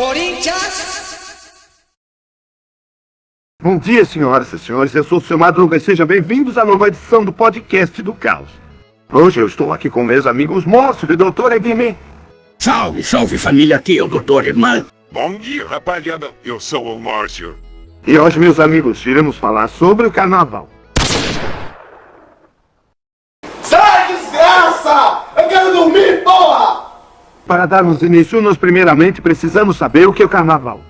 Corinthians! Bom dia, senhoras e senhores, eu sou o seu Madruga e sejam bem-vindos à nova edição do podcast do Caos. Hoje eu estou aqui com meus amigos Márcio e Dr. Edmir. Salve, salve família, aqui é o Dr. Edmar. Bom dia, rapaziada, eu sou o Márcio. E hoje, meus amigos, iremos falar sobre o carnaval. Sai, desgraça! Eu quero dormir, porra! Para darmos início, nós primeiramente precisamos saber o que é o carnaval.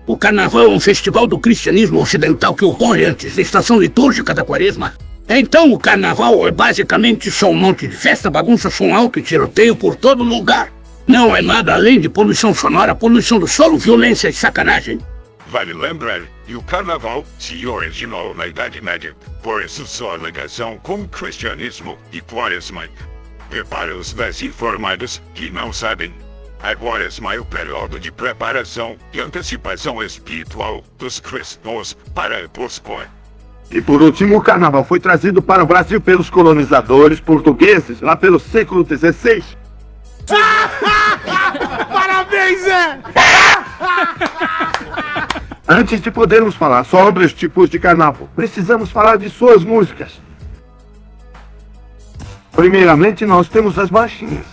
O carnaval é um festival do cristianismo ocidental que ocorre antes da estação litúrgica da quaresma. Então o carnaval é basicamente só um monte de festa, bagunça, som alto e tiroteio por todo lugar. Não é nada além de poluição sonora, poluição do solo, violência e sacanagem. Vale lembrar que o carnaval se originou na Idade Média, por isso sua ligação com o cristianismo e quaresma. E para os desinformados que não sabem, a quaresma é o período de preparação e antecipação espiritual dos cristãos para a Páscoa. E por último, o carnaval foi trazido para o Brasil pelos colonizadores portugueses lá pelo século XVI. Parabéns, Zé! Antes de podermos falar sobre os tipos de carnaval, precisamos falar de suas músicas. Primeiramente, nós temos as marchinhas.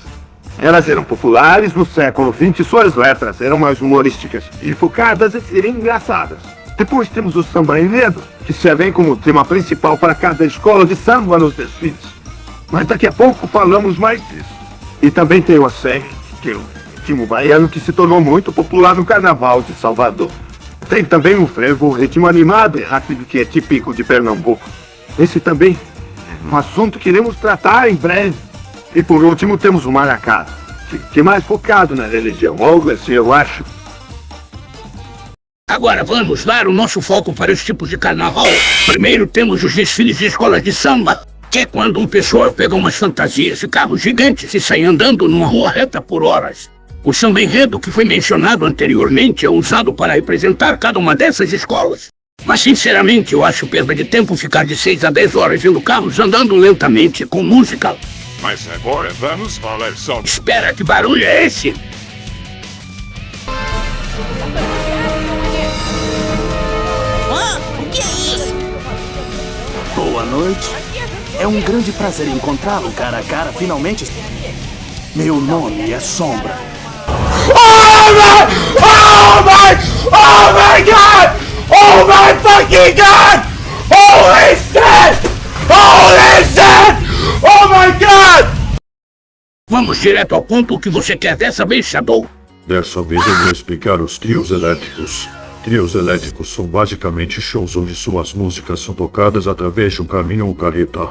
Elas eram populares no século XX e suas letras eram mais humorísticas e focadas em serem engraçadas. Depois temos o samba enredo, que servem como tema principal para cada escola de samba nos desfiles. Mas daqui a pouco falamos mais disso. E também tem o axé, que é o ritmo baiano que se tornou muito popular no Carnaval de Salvador. Tem também o frevo, ritmo animado e rápido que é típico de Pernambuco. Esse também é um assunto que iremos tratar em breve. E por último temos o maracá, que é mais focado na religião, algo assim eu acho. Agora vamos dar o nosso foco para os tipos de carnaval. Primeiro temos os desfiles de escolas de samba, que é quando um pessoal pega umas fantasias e carros gigantes e sai andando numa rua reta por horas. O samba enredo que foi mencionado anteriormente é usado para representar cada uma dessas escolas. Mas sinceramente eu acho perda de tempo ficar de 6 a 10 horas vendo carros andando lentamente com música. Mas agora vamos falar sobre... Espera, que barulho é esse? O que é isso? Boa noite. É um grande prazer encontrá-lo cara a cara, finalmente. Meu nome é Sombra. Oh my God! Oh my fucking God! Holy shit! Holy shit! Oh my God! Vamos direto ao ponto. O que você quer dessa vez, Shadow? Dessa vez eu vou explicar os trios elétricos. Trios elétricos são basicamente shows onde suas músicas são tocadas através de um caminhão ou carreta.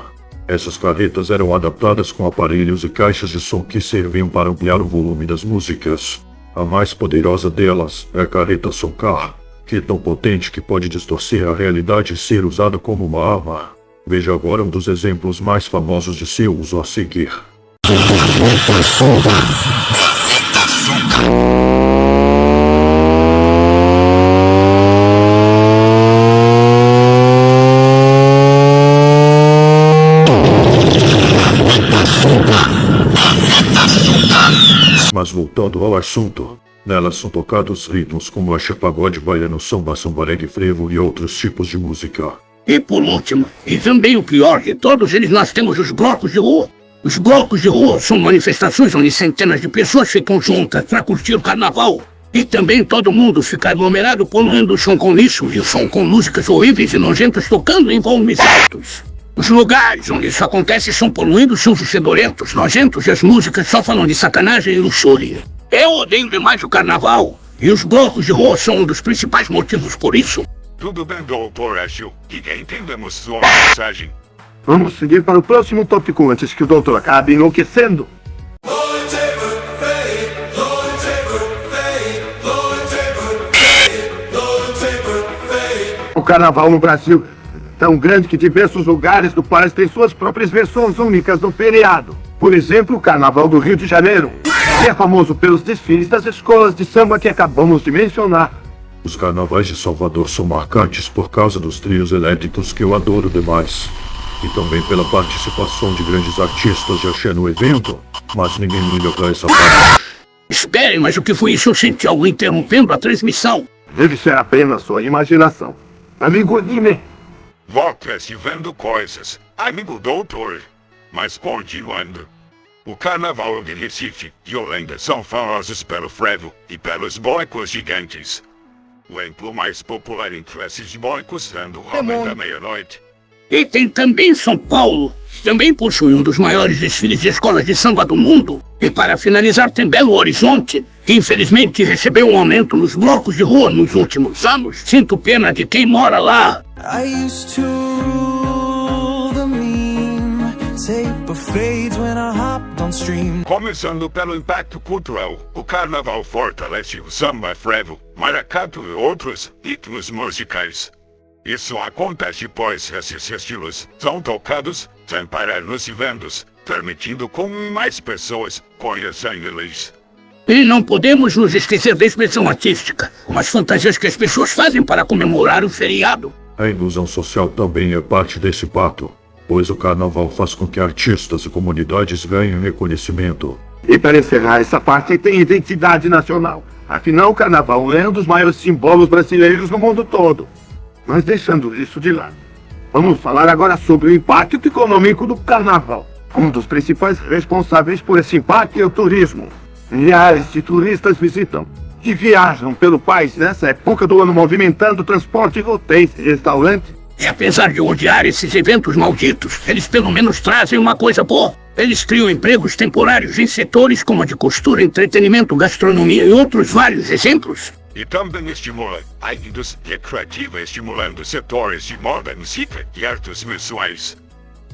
Essas carretas eram adaptadas com aparelhos e caixas de som que serviam para ampliar o volume das músicas. A mais poderosa delas é a carreta Soncar, que é tão potente que pode distorcer a realidade e ser usada como uma arma. Veja agora um dos exemplos mais famosos de seu uso a seguir. Mas voltando ao assunto, nelas são tocados ritmos como axé, pagode, baiano, samba, sambarengue, frevo e outros tipos de música. E por último, e também o pior de todos eles, nós temos os blocos de rua. Os blocos de rua são manifestações onde centenas de pessoas ficam juntas para curtir o carnaval. E também todo mundo fica aglomerado poluindo o som com lixo e o som com músicas horríveis e nojentas tocando em volumes altos. Os lugares onde isso acontece são poluídos, são fedorentos, nojentos e as músicas só falam de sacanagem e luxúria. Eu odeio demais o carnaval e os blocos de rua são um dos principais motivos por isso. Tudo bem, doutor, acho que entendemos sua mensagem. Vamos seguir para o próximo tópico antes que o doutor acabe enlouquecendo. O carnaval no Brasil é tão grande que diversos lugares do país têm suas próprias versões únicas do feriado. Por exemplo, o Carnaval do Rio de Janeiro, que é famoso pelos desfiles das escolas de samba que acabamos de mencionar. Os carnavais de Salvador são marcantes por causa dos trios elétricos que eu adoro demais. E também pela participação de grandes artistas de axé no evento, mas ninguém liga pra essa parte. Esperem, mas o que foi isso? Eu senti algo interrompendo a transmissão. Deve ser apenas sua imaginação. Amigo Guimê. Volto vendo coisas, amigo doutor. Mas continuando. O Carnaval de Recife e Olinda são famosos pelo frevo e pelos blocos gigantes. O exemplo mais popular entre esses blocos sendo o Homem da Meia-Noite. E tem também São Paulo. Também possui um dos maiores desfiles de escolas de samba do mundo. E para finalizar tem Belo Horizonte, que infelizmente recebeu um aumento nos blocos de rua nos últimos anos. Sinto pena de quem mora lá. I used to rule the meme, tape of fades when I hopped on stream. Começando pelo impacto cultural, o Carnaval fortalece o samba frevo, maracatu e outros ritmos musicais. Isso acontece pois esses estilos são tocados sem parar nos eventos, permitindo que mais pessoas conheçam eles. E não podemos nos esquecer da expressão artística, com as fantasias que as pessoas fazem para comemorar o feriado. A ilusão social também é parte desse pacto, pois o carnaval faz com que artistas e comunidades ganhem reconhecimento. E para encerrar essa parte tem identidade nacional. Afinal, o carnaval é um dos maiores símbolos brasileiros no mundo todo. Mas deixando isso de lado, vamos falar agora sobre o impacto econômico do carnaval. Um dos principais responsáveis por esse impacto é o turismo. Milhares de turistas visitam e viajam pelo país nessa época do ano, movimentando transporte, hotéis e restaurantes. E apesar de odiar esses eventos malditos, eles pelo menos trazem uma coisa boa. Eles criam empregos temporários em setores como a de costura, entretenimento, gastronomia e outros vários exemplos. E também estimula a indústria recreativa, estimulando setores de moda, música e artes visuais.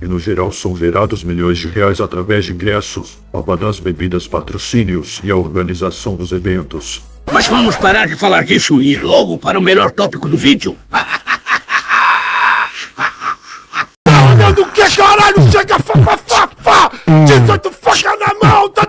E no geral são gerados milhões de reais através de ingressos, das bebidas, patrocínios e a organização dos eventos. Mas vamos parar de falar disso e ir logo para o melhor tópico do vídeo. Do que caralho? Chega, fa. 18 faca na mão, tá.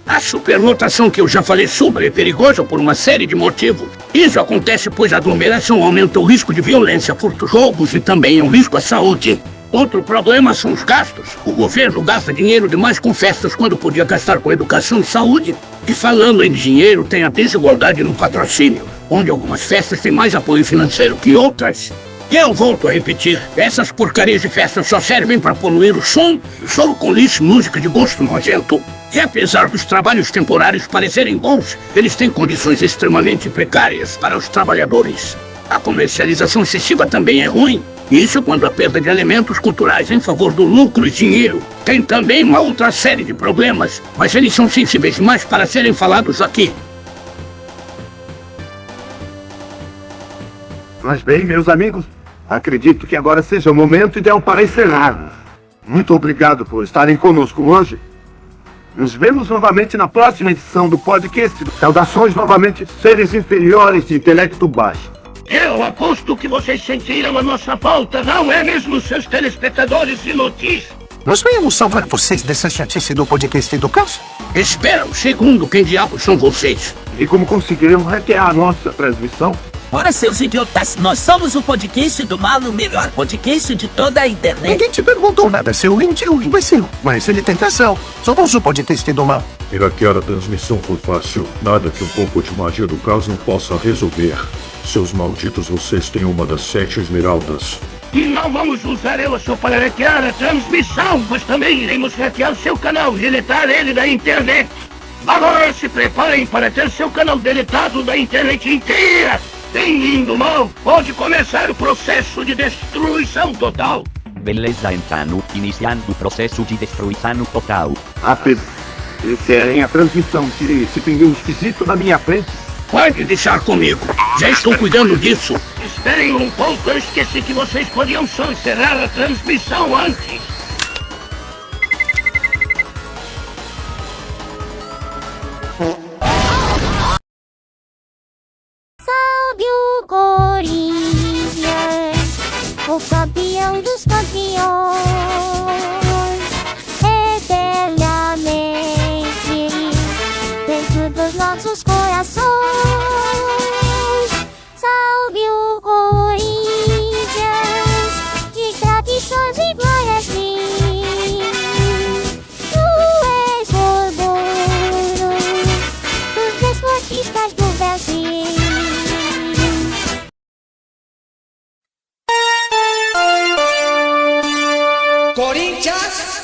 A superlotação que eu já falei sobre é perigosa por uma série de motivos. Isso acontece pois a aglomeração aumenta o risco de violência, furtos, roubos e também o risco à saúde. Outro problema são os gastos. O governo gasta dinheiro demais com festas quando podia gastar com educação e saúde. E falando em dinheiro, tem a desigualdade no patrocínio, onde algumas festas têm mais apoio financeiro que outras. E eu volto a repetir, essas porcarias de festas só servem para poluir o som, solo com lixo e música de gosto nojento. E apesar dos trabalhos temporários parecerem bons, eles têm condições extremamente precárias para os trabalhadores. A comercialização excessiva também é ruim. Isso quando a perda de elementos culturais em favor do lucro e dinheiro. Tem também uma outra série de problemas, mas eles são sensíveis demais para serem falados aqui. Mas bem, meus amigos, acredito que agora seja o momento ideal para encerrar. Muito obrigado por estarem conosco hoje. Nos vemos novamente na próxima edição do podcast. Saudações novamente, seres inferiores de intelecto baixo. Eu aposto que vocês sentiram a nossa falta, não é mesmo, seus telespectadores inúteis? Nós viemos salvar vocês dessa chatice do podcast do caos? Espera um segundo, quem diabos são vocês? E como conseguiram hackear a nossa transmissão? Ora, seus idiotas, nós somos o podcast do mal, o melhor podcast de toda a internet. Ninguém te perguntou nada, seu imbecil. Mas ele tem razão. Somos o podcast do mal. E hackear a transmissão foi fácil. Nada que um pouco de magia do caos não possa resolver. Seus malditos, vocês têm uma das 7 esmeraldas. E não vamos usar ela só para hackear a transmissão, mas também iremos hackear seu canal e deletar ele da internet. Agora se preparem para ter seu canal deletado da internet inteira. Bem-vindo, mal. Pode começar o processo de destruição total. Beleza, então, iniciando o processo de destruição total. Rápido. Encerrem a transmissão. Tirei esse pinguim esquisito da minha frente. Pode deixar comigo. Já estou cuidando disso. Esperem um pouco, eu esqueci que vocês podiam só encerrar a transmissão antes. Salve o Corinthians, o campeão dos campeões, eternamente dentro dos nossos corações. Salve o Corinthians, de Santista do Brasil. Corinthians!